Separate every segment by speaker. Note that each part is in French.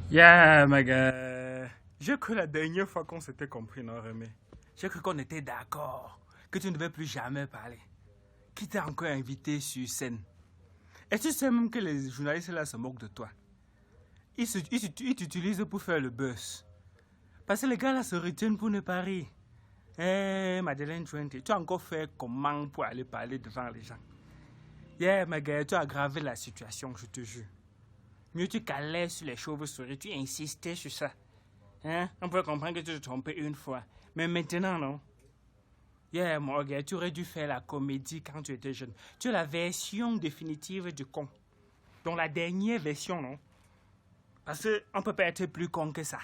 Speaker 1: Yeah, my gars. J'ai cru la dernière fois qu'on s'était compris, non, Rémi? J'ai cru qu'on était d'accord, que tu ne devais plus jamais parler. Qui t'a encore invité sur scène? Et tu sais même que les journalistes là se moquent de toi. Ils t'utilisent pour faire le buzz. Parce que les gars là se retiennent pour ne pas rire. Eh, Madeleine 20, tu as encore fait comment pour aller parler devant les gens? Yeah, my gars, tu as aggravé la situation, je te jure. Mieux tu calais sur les chauves-souris, tu insistais sur ça. Hein? On peut comprendre que tu te trompais une fois. Mais maintenant, non. Yeah, mon gars, tu aurais dû faire la comédie quand tu étais jeune. Tu es la version définitive du con. Donc la dernière version, non? Parce qu'on ne peut pas être plus con que ça.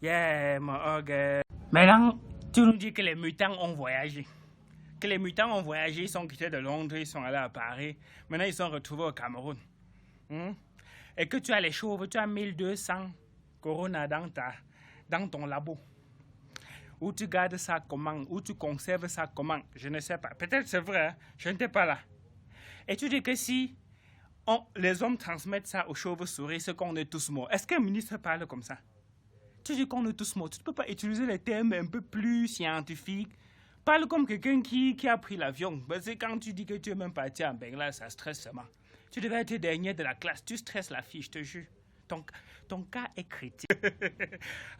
Speaker 1: Yeah, mon gars. Maintenant, tu nous dis que les mutants ont voyagé. Que les mutants ont voyagé, ils sont quittés de Londres, ils sont allés à Paris. Maintenant, ils sont retrouvés au Cameroun. Et que tu as les chauves, tu as 1200 corona dans ton labo. Où tu gardes ça comment? Où tu conserves ça comment? Je ne sais pas. Peut-être c'est vrai, hein? Je n'étais pas là. Et tu dis que si les hommes transmettent ça aux chauves-souris, c'est qu'on est tous morts. Est-ce qu'un ministre parle comme ça? Tu dis qu'on est tous morts. Tu ne peux pas utiliser les termes un peu plus scientifiques. Parle comme quelqu'un qui a pris l'avion. Parce que quand tu dis que tu es même parti en Bengla, ça stresse seulement. Tu devais être dernier de la classe. Tu stresses la fille, je te jure. Ton cas est critique.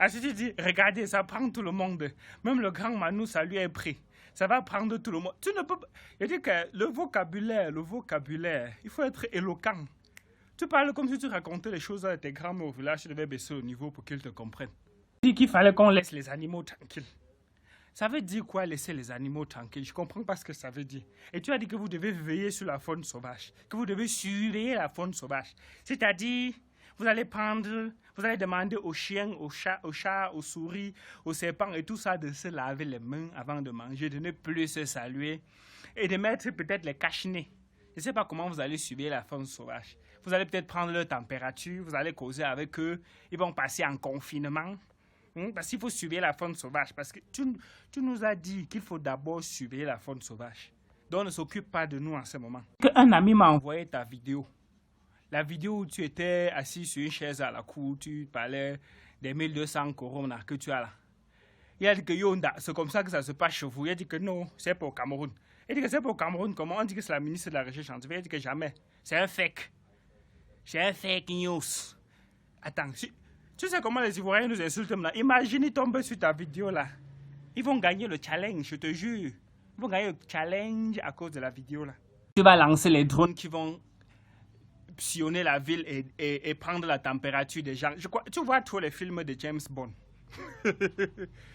Speaker 1: Ainsi tu dis, regardez, ça prend tout le monde. Même le grand Manu, ça lui est pris. Ça va prendre tout le monde. Tu ne peux pas... Je dis que le vocabulaire, il faut être éloquent. Tu parles comme si tu racontais les choses à tes grands-mères au village, tu devais baisser le niveau pour qu'ils te comprennent. Tu dis qu'il fallait qu'on laisse les animaux tranquilles. Ça veut dire quoi laisser les animaux tranquilles? Je comprends pas ce que ça veut dire. Et tu as dit que vous devez veiller sur la faune sauvage, que vous devez surveiller la faune sauvage. C'est-à-dire, vous allez demander aux chiens, aux chats, aux souris, aux serpents et tout ça de se laver les mains avant de manger, de ne plus se saluer et de mettre peut-être les cache-nez. Je ne sais pas comment vous allez surveiller la faune sauvage. Vous allez peut-être prendre leur température, vous allez causer avec eux, ils vont passer en confinement. Parce qu'il faut surveiller la faune sauvage. Parce que tu nous as dit qu'il faut d'abord surveiller la faune sauvage. Donc on ne s'occupe pas de nous en ce moment. Un ami m'a envoyé ta vidéo. La vidéo où tu étais assis sur une chaise à la cour, tu parlais des 1200 corona que tu as là. Il a dit que c'est comme ça que ça se passe chez vous. Il a dit que non, c'est pour le Cameroun. Il dit que c'est pour le Cameroun. Comment on dit que c'est la ministre de la Recherche scientifique? Il dit que jamais. C'est un fake. C'est un fake news. Attends, tu sais comment les Ivoiriens nous insultent maintenant? Imagine, ils tombent sur ta vidéo là. Ils vont gagner le challenge, je te jure. Ils vont gagner le challenge à cause de la vidéo là. Tu vas lancer les drones qui vont sillonner la ville et prendre la température des gens. Tu vois tous les films de James Bond.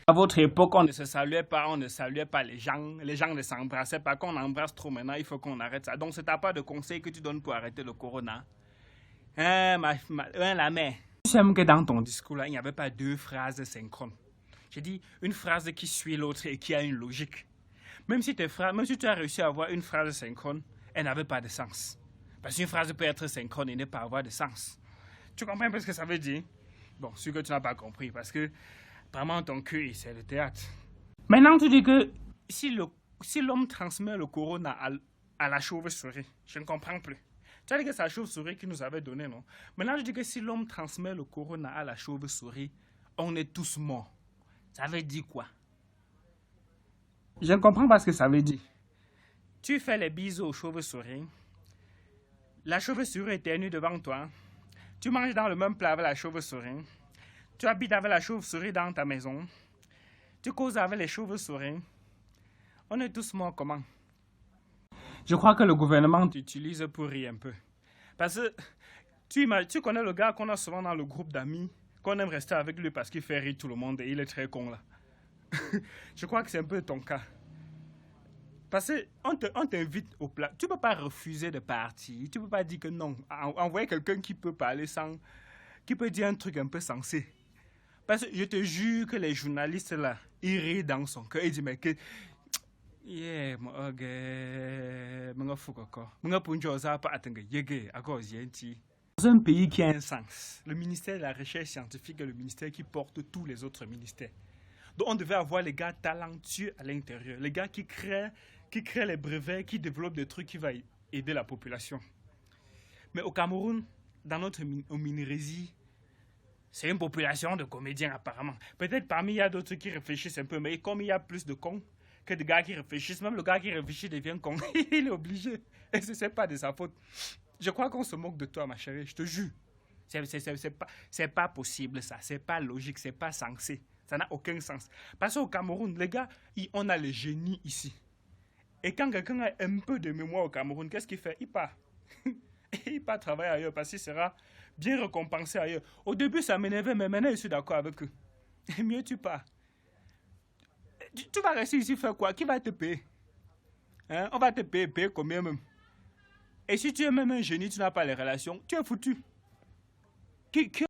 Speaker 1: À votre époque, on ne se saluait pas, les gens ne s'embrassaient pas. Quand on embrasse trop maintenant, il faut qu'on arrête ça. Donc, c'est ta part de conseil que tu donnes pour arrêter le corona. La mère. J'aime que dans ton discours là, il n'y avait pas deux phrases synchrones. J'ai dit une phrase qui suit l'autre et qui a une logique. Même si tu as réussi à avoir une phrase synchrone, elle n'avait pas de sens. Parce qu'une phrase peut être synchrone et ne pas avoir de sens. Tu comprends un peu ce que ça veut dire? Bon, sûr que tu n'as pas compris parce que vraiment ton cul, c'est le théâtre. Maintenant, tu dis que si l'homme transmet le corona à la chauve-souris, je ne comprends plus. Tu as dit que c'est la chauve-souris qui nous avait donné, non? Maintenant, je dis que si l'homme transmet le corona à la chauve-souris, on est tous morts. Ça veut dire quoi? Je ne comprends pas ce que ça veut dire. Tu fais les bisous aux chauves-souris. La chauve-souris éternue devant toi. Tu manges dans le même plat avec la chauve-souris. Tu habites avec la chauve-souris dans ta maison. Tu causes avec les chauves-souris. On est tous morts comment? Je crois que le gouvernement t'utilise pour rire un peu. Parce que tu connais le gars qu'on a souvent dans le groupe d'amis, qu'on aime rester avec lui parce qu'il fait rire tout le monde et il est très con là. Je crois que c'est un peu ton cas. Parce qu'on t'invite au plat. Tu ne peux pas refuser de partir. Tu ne peux pas dire que non. Envoyer quelqu'un qui peut parler qui peut dire un truc un peu sensé. Parce que je te jure que les journalistes là, ils rient dans son cœur. Ils disent mais que... Yeah, mon gars, mon fou encore. Mon punjo ça pas atteindre yégué à cause yenti. Dans un pays qui a un sens, le ministère de la Recherche scientifique est le ministère qui porte tous les autres ministères. Donc on devait avoir les gars talentueux à l'intérieur, les gars qui créent les brevets, qui développent des trucs qui vont aider la population. Mais au Cameroun, dans notre minérésie, C'est une population de comédiens apparemment. Peut-être parmi il y a d'autres qui réfléchissent un peu, mais comme il y a plus de cons que de gars qui réfléchissent, même le gars qui réfléchit devient con. Il est obligé. Et ce n'est pas de sa faute. Je crois qu'on se moque de toi, ma chérie, je te jure. C'est pas possible ça, c'est pas logique, c'est pas sensé. Ça n'a aucun sens. Parce qu'au Cameroun, les gars, on a le génie ici. Et quand quelqu'un a un peu de mémoire au Cameroun, qu'est-ce qu'il fait? Il part. Il part travailler ailleurs parce qu'il sera bien récompensé ailleurs. Au début, ça m'énervait, mais maintenant, je suis d'accord avec eux. Et mieux tu pars. Tu vas rester ici faire quoi? Qui va te payer? Hein? On va te payer combien même? Et si tu es même un génie, tu n'as pas les relations, tu es foutu. Qui